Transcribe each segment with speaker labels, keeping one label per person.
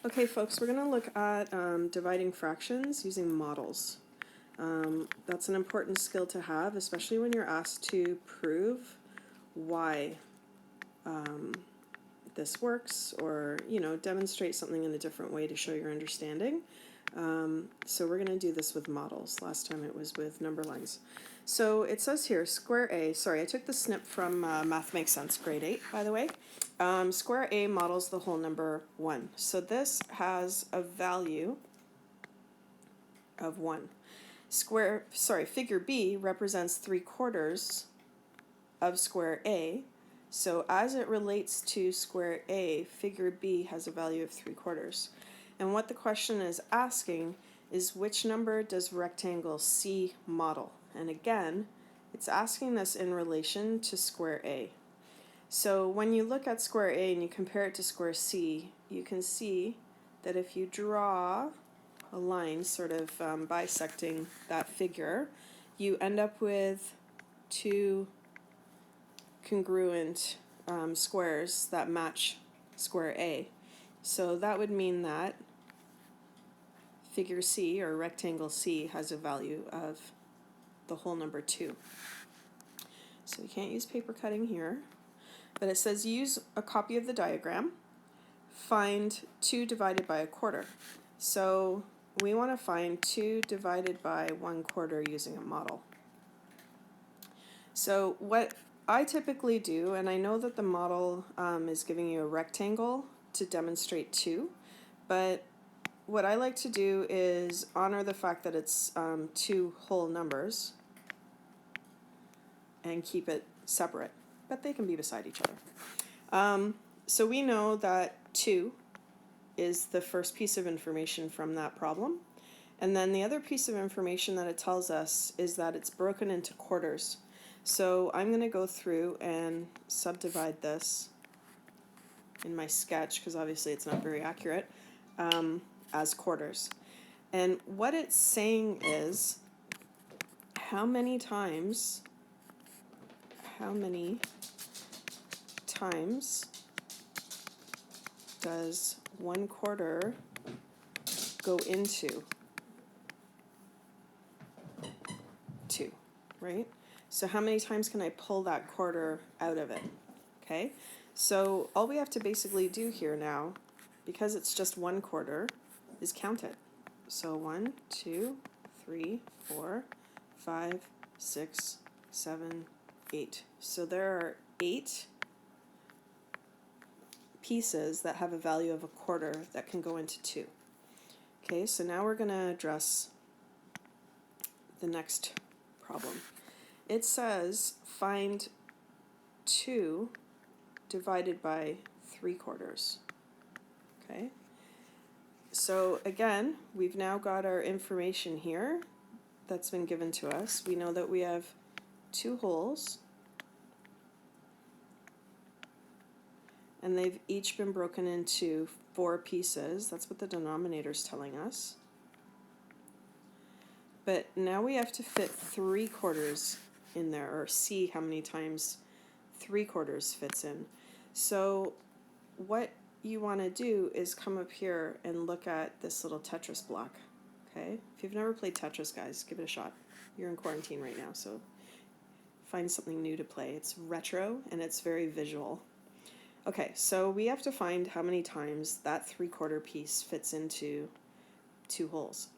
Speaker 1: Okay, folks, we're going to look at dividing fractions using models. That's an important skill to have, especially when you're asked to prove why this works, or demonstrate something in a different way to show your understanding. So we're going to do this with models. Last time it was with number lines. So it says here, square A, sorry, I took the snip from Math Makes Sense, grade 8, by the way. Square A models the whole number 1. So this has a value of 1. Figure B represents 3/4 of square A. So as it relates to square A, figure B has a value of 3/4. And what the question is asking is, which number does rectangle C model? And again, it's asking this in relation to square A. So when you look at square A and you compare it to square C, you can see that if you draw a line sort of bisecting that figure, you end up with two congruent squares that match square A. So that would mean that figure C, or rectangle C, has a value of the whole number 2. So we can't use paper cutting here, but it says use a copy of the diagram, find 2 divided by 1/4. So we want to find 2 divided by 1/4 using a model. So what I typically do, and I know that the model is giving you a rectangle to demonstrate 2, but what I like to do is honor the fact that it's 2 whole numbers and keep it separate, but they can be beside each other. So we know that 2 is the first piece of information from that problem. And then the other piece of information that it tells us is that it's broken into quarters. So I'm going to go through and subdivide this in my sketch, because obviously it's not very accurate, as quarters. And what it's saying is, how many times does 1/4 go into 2, right? So how many times can I pull that quarter out of it? Okay, so all we have to basically do here now, because it's just 1/4, is count it. So 1, 2, 3, 4, 5, 6, 7, 8. So there are 8 pieces that have a value of 1/4 that can go into 2. Okay, so now we're going to address the next problem. It says find 2 divided by 3/4. Okay, so again, we've now got our information here that's been given to us. We know that we have 2 wholes, and they've each been broken into 4 pieces. That's what the denominator is telling us. But now we have to fit 3/4 in there, or see how many times 3/4 fits in. So what you want to do is come up here and look at this little Tetris block. Okay, if you've never played Tetris, guys, give it a shot. You're in quarantine right now, so find something new to play. It's retro and it's very visual. Okay, so we have to find how many times that 3/4 piece fits into 2 holes.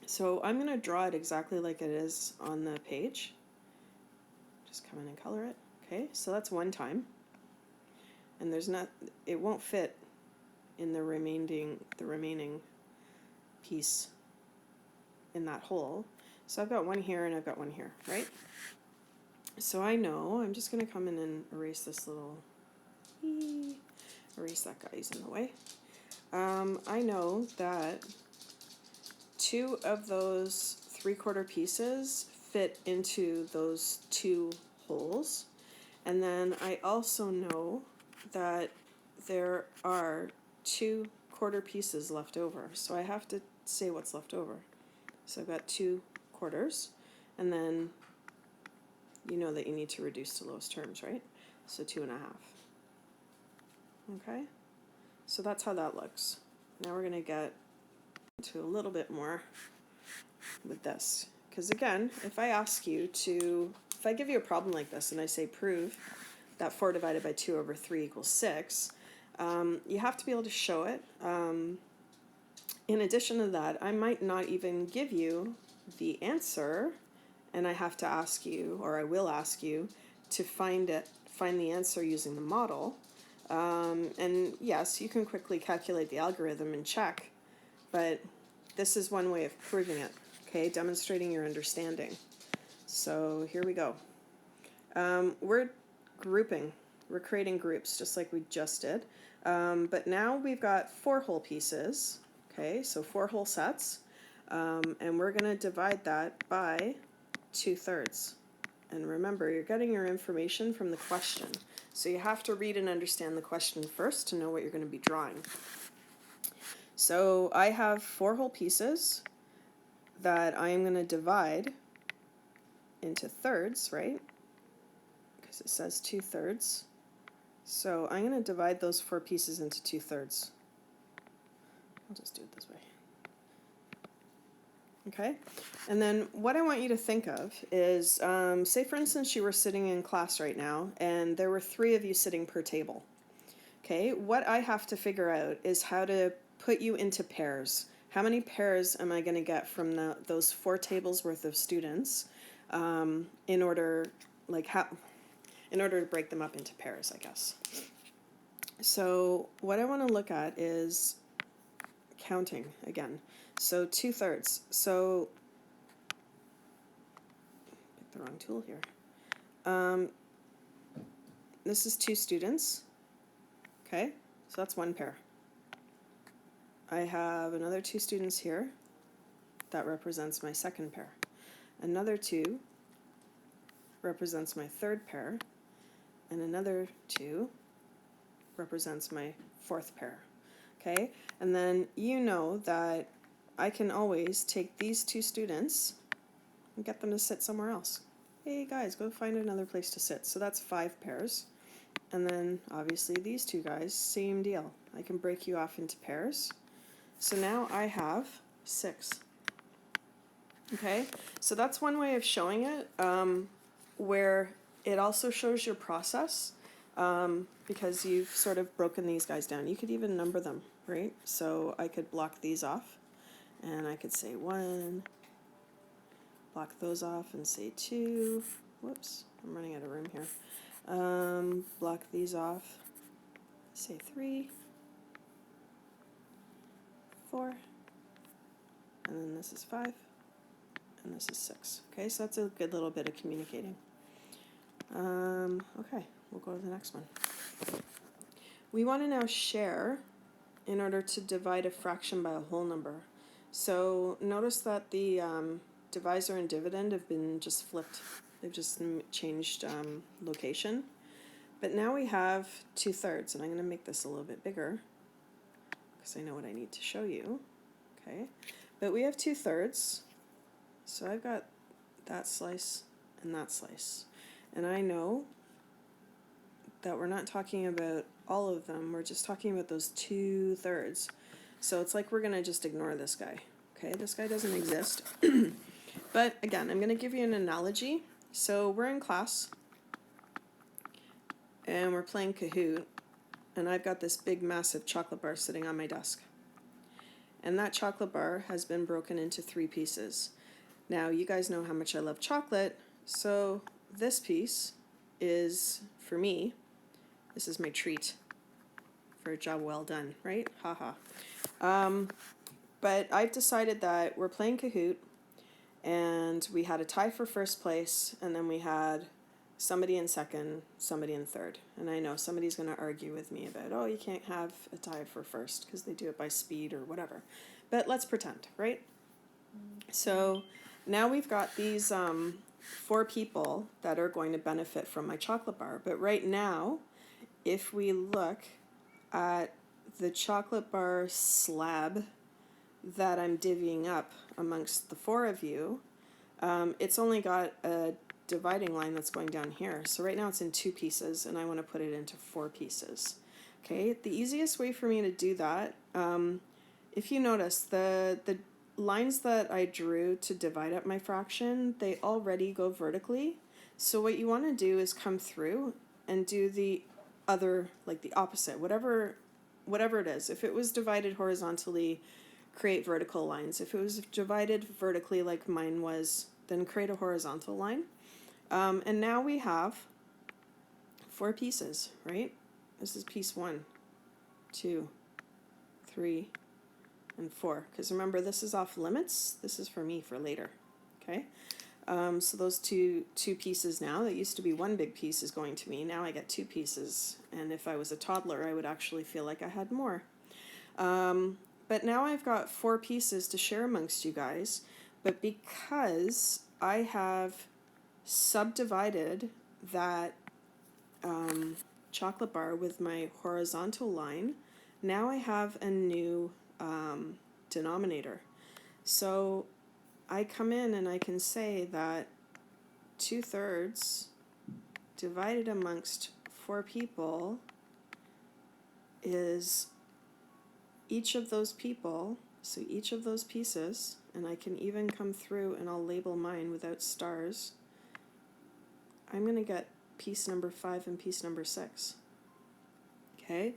Speaker 1: So I'm going to draw it exactly like it is on the page. Just come in and color it. Okay, so that's 1 time. And it won't fit in the remaining piece in that hole. So I've got 1 here and I've got 1 here, right? So I know, I'm just going to come in and erase this little, erase that guy, he's in the way. I know that 2 of those 3/4 pieces fit into those 2 holes. And then I also know that there are 2 quarter pieces left over. So I have to say what's left over. So I've got 2 quarters, and then you know that you need to reduce to lowest terms, right? So 2 1/2. Okay, so that's how that looks. Now we're going to get into a little bit more with this. Because again, if I ask you to, if I give you a problem like this and I say prove that 4 divided by 2 over 3 equals 6, you have to be able to show it. In addition to that, I might not even give you the answer, and I have to ask you, or I will ask you, to find the answer using the model. And yes, you can quickly calculate the algorithm and check, but this is one way of proving it, okay, demonstrating your understanding. So here we go. We're grouping. We're creating groups just like we just did. But now we've got 4 whole pieces, okay, so 4 whole sets, and we're going to divide that by 2/3. And remember, you're getting your information from the question. So you have to read and understand the question first to know what you're going to be drawing. So I have 4 whole pieces that I am going to divide into thirds, right? Because it says 2/3. So I'm going to divide those 4 pieces into 2/3. I'll just do it this way. Okay, and then what I want you to think of is, say for instance you were sitting in class right now and there were 3 of you sitting per table. Okay, what I have to figure out is how to put you into pairs. How many pairs am I going to get from those 4 tables worth of students in order to break them up into pairs, I guess. So what I want to look at is counting again. So 2/3. So pick the wrong tool here. This is 2 students. Okay, so that's 1 pair. I have another 2 students here. That represents my 2nd pair. Another 2 represents my 3rd pair. And another 2 represents my 4th pair. Okay, and then you know that I can always take these 2 students and get them to sit somewhere else. Hey guys, go find another place to sit. So that's 5 pairs. And then obviously these 2 guys, same deal. I can break you off into pairs. So now I have 6. Okay, so that's one way of showing it, where it also shows your process, because you've sort of broken these guys down. You could even number them, right? So I could block these off, and I could say 1, block those off and say 2, whoops, I'm running out of room here, block these off, say 3, 4, and then this is 5, and this is 6. Okay, so that's a good little bit of communicating. Okay, we'll go to the next one. We want to now share in order to divide a fraction by a whole number. So notice that the divisor and dividend have been just flipped. They've just changed location. But now we have 2/3, and I'm going to make this a little bit bigger because I know what I need to show you. Okay, but we have 2/3. So I've got that slice and that slice. And I know that we're not talking about all of them, we're just talking about those 2/3. So it's like we're going to just ignore this guy. Okay, this guy doesn't exist. But again, I'm going to give you an analogy. So we're in class, and we're playing Kahoot, and I've got this big massive chocolate bar sitting on my desk. And that chocolate bar has been broken into 3 pieces. Now, you guys know how much I love chocolate, so this piece is, for me, this is my treat for a job well done, right? Haha. But I've decided that we're playing Kahoot, and we had a tie for first place, and then we had somebody in second, somebody in third. And I know somebody's going to argue with me about, oh, you can't have a tie for first because they do it by speed or whatever. But let's pretend, right? So now we've got these 4 people that are going to benefit from my chocolate bar. But right now, if we look at the chocolate bar slab that I'm divvying up amongst the 4 of you, it's only got a dividing line that's going down here. So right now it's in 2 pieces, and I want to put it into 4 pieces. Okay, the easiest way for me to do that if you notice, the lines that I drew to divide up my fraction, they already go vertically. So what you want to do is come through and do the other, like the opposite, whatever it is. If it was divided horizontally, create vertical lines. If it was divided vertically like mine was, then create a horizontal line. And now we have 4 pieces, right? This is piece 1, 2, 3, and 4. Because remember, this is off limits. This is for me for later. Okay? So those two pieces now, that used to be one big piece, is going to me. Now I get 2 pieces. And if I was a toddler, I would actually feel like I had more. But now I've got 4 pieces to share amongst you guys. But because I have subdivided that chocolate bar with my horizontal line, now I have a new denominator. So I come in and I can say that 2/3 divided amongst 4 people is each of those people, so each of those pieces, and I can even come through and I'll label mine without stars. I'm going to get piece number 5 and piece number 6. Okay?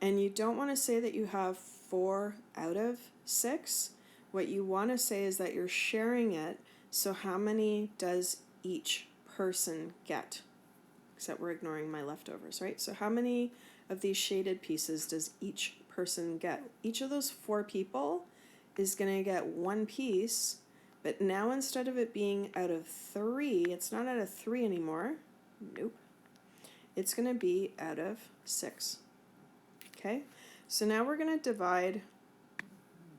Speaker 1: And you don't want to say that you have 4 out of 6. What you want to say is that you're sharing it, so how many does each person get? Except we're ignoring my leftovers, right? So how many of these shaded pieces does each person get? Each of those 4 people is going to get 1 piece, but now instead of it being out of 3, it's not out of 3 anymore. Nope. It's going to be out of 6. Okay? So now we're going to divide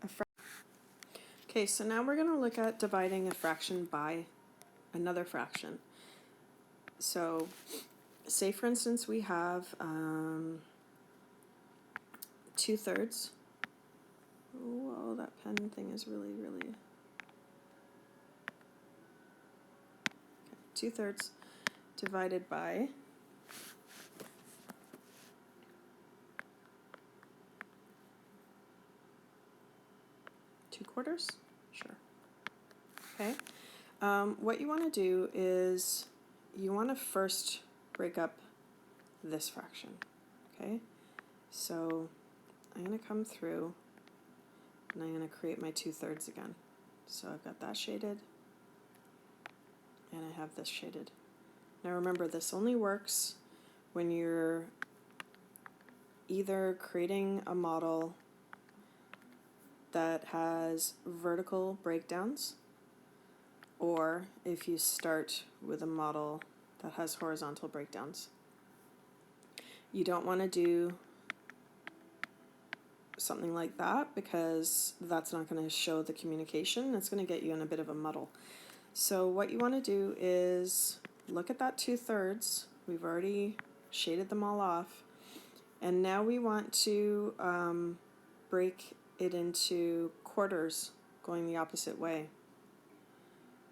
Speaker 1: a fraction. Okay, so now we're going to look at dividing a fraction by another fraction. So say for instance we have 2/3. Whoa, that pen thing is really 2/3 divided by 2/4. Sure. Okay. What you want to do is you want to first break up this fraction. Okay. So I'm going to come through and I'm going to create my 2/3 again. So I've got that shaded and I have this shaded. Now remember, this only works when you're either creating a model that has vertical breakdowns, or if you start with a model that has horizontal breakdowns. You don't want to do something like that because that's not going to show the communication. It's going to get you in a bit of a muddle. So what you want to do is look at that 2/3. We've already shaded them all off. And now we want to break it into quarters going the opposite way.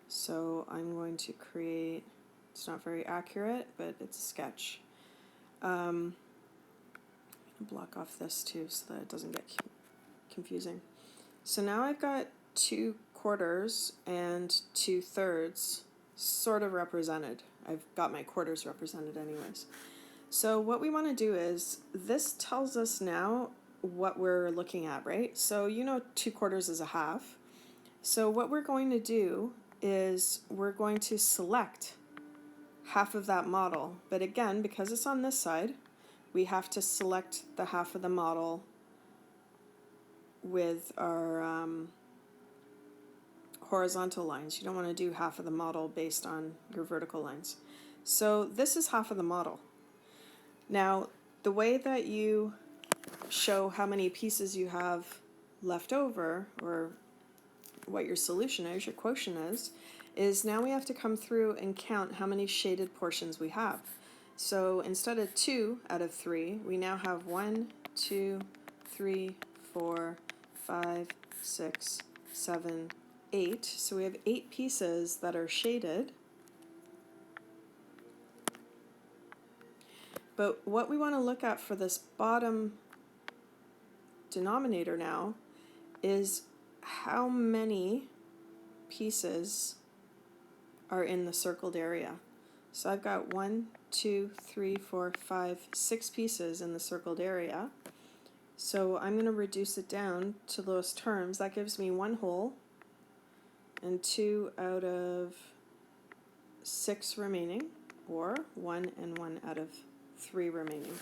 Speaker 1: So I'm going to create, it's not very accurate, but it's a sketch. I'm going to block off this too so that it doesn't get confusing. So now I've got 2/4 and 2/3 sort of represented. I've got my quarters represented anyways. So what we want to do is, this tells us now what we're looking at, right? So you know 2/4 is a half. So what we're going to do is we're going to select half of that model. But again, because it's on this side, we have to select the half of the model with our horizontal lines. You don't want to do half of the model based on your vertical lines. So this is half of the model. Now, the way that you show how many pieces you have left over, or what your solution is, your quotient is now we have to come through and count how many shaded portions we have. So instead of 2 out of 3, we now have 1, 2, 3, 4, 5, 6, 7, 8. So we have 8 pieces that are shaded. But what we want to look at for this bottom denominator now is how many pieces are in the circled area. So I've got 1, 2, 3, 4, 5, 6 pieces in the circled area. So I'm going to reduce it down to those terms. That gives me 1 whole and 2 out of 6 remaining, or 1 and 1 out of 3 remaining.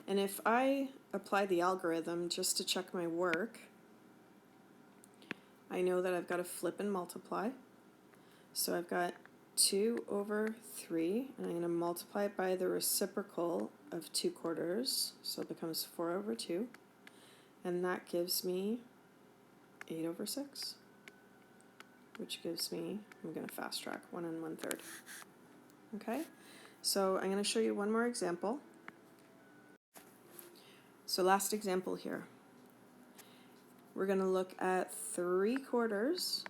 Speaker 1: And if I apply the algorithm just to check my work, I know that I've got to flip and multiply. So I've got 2 over 3, and I'm going to multiply it by the reciprocal of 2/4, so it becomes 4 over 2, and that gives me 8 over 6, which gives me, I'm going to fast track, 1 1/3. Okay, so I'm going to show you one more example. So last example here. We're going to look at 3/4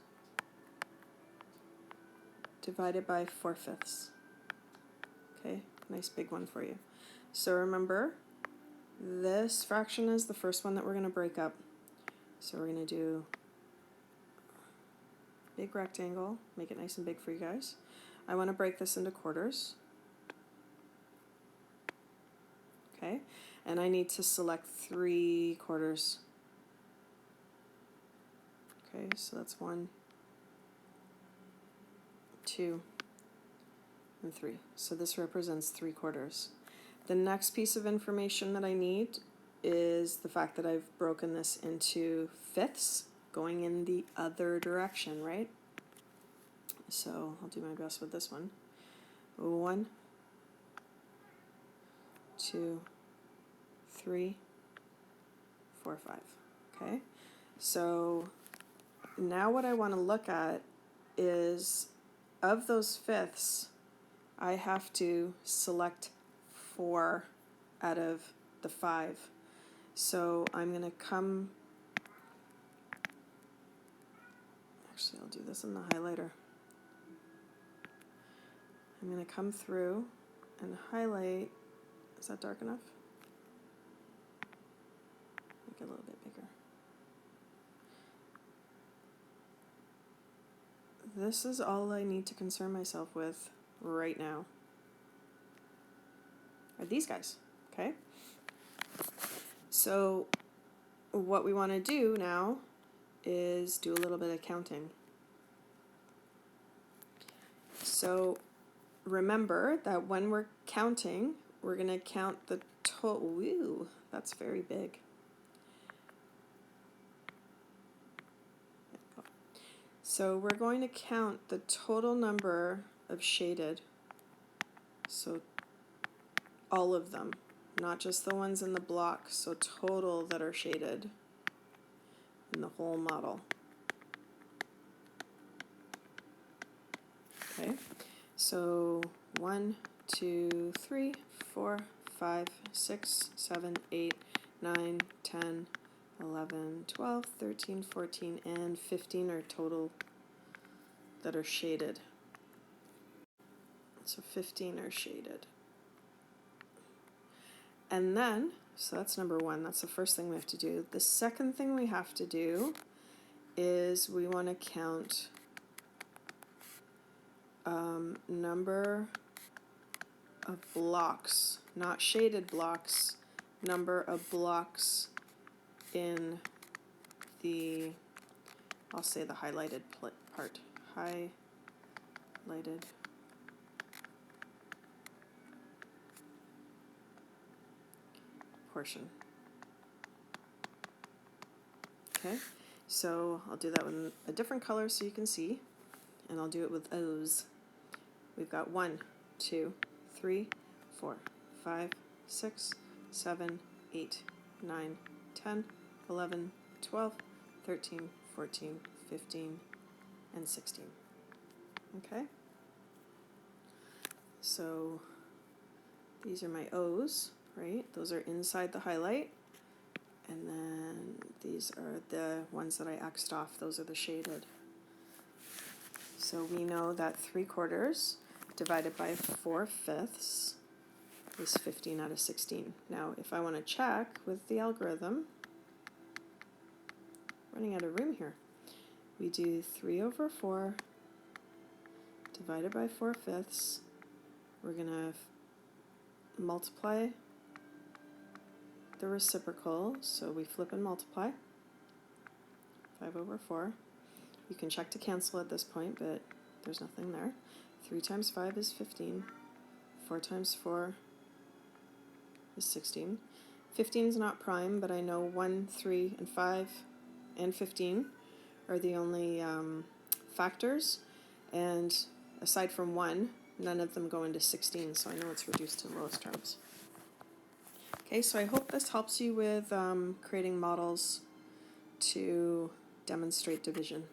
Speaker 1: divided by 4/5. Okay, nice big one for you. So remember, this fraction is the first one that we're going to break up. So we're going to do big rectangle, make it nice and big for you guys. I want to break this into quarters. Okay, and I need to select 3/4. Okay, so that's 1, 2, and 3. So this represents 3/4. The next piece of information that I need is the fact that I've broken this into fifths going in the other direction, right? So I'll do my best with this one. 1, 2, 3, 4, 5. Okay, so now what I want to look at is, of those fifths, I have to select 4 out of the 5. So I'm going to come, actually I'll do this in the highlighter. I'm going to come through and highlight, is that dark enough? Make it a little bit bigger. This is all I need to concern myself with right now, are these guys, okay? So what we want to do now is do a little bit of counting. So remember that when we're counting, we're going to count the total. Ooh, that's very big. So we're going to count the total number of shaded. So all of them, not just the ones in the block, so total that are shaded in the whole model. Okay, so 1, 2, 3, 4, 5, 6, 7, 8, 9, 10, 11, 12, 13, 14, and 15 are total that are shaded. So 15 are shaded. And then, so that's number 1, that's the first thing we have to do. The second thing we have to do is we want to count number of blocks, not shaded blocks, number of blocks in the, I'll say the highlighted part, highlighted portion. Okay, so I'll do that with a different color so you can see, and I'll do it with O's. We've got 1, 2, 3, 4, 5, 6, 7, 8, 9, 10, 11, 12, 13, 14, 15, and 16. Okay? So these are my O's, right? Those are inside the highlight. And then these are the ones that I X'd off. Those are the shaded. So we know that 3/4 divided by 4/5 is 15 out of 16. Now, if I want to check with the algorithm, running out of room here. We do 3 over 4 divided by 4/5. We're going to multiply the reciprocal, so we flip and multiply. 5 over 4. You can check to cancel at this point, but there's nothing there. 3 times 5 is 15. 4 times 4 is 16. 15 is not prime, but I know 1, 3, and 5, and 15 are the only factors, and aside from 1, none of them go into 16, so I know it's reduced to the lowest terms. Okay, so I hope this helps you with creating models to demonstrate division.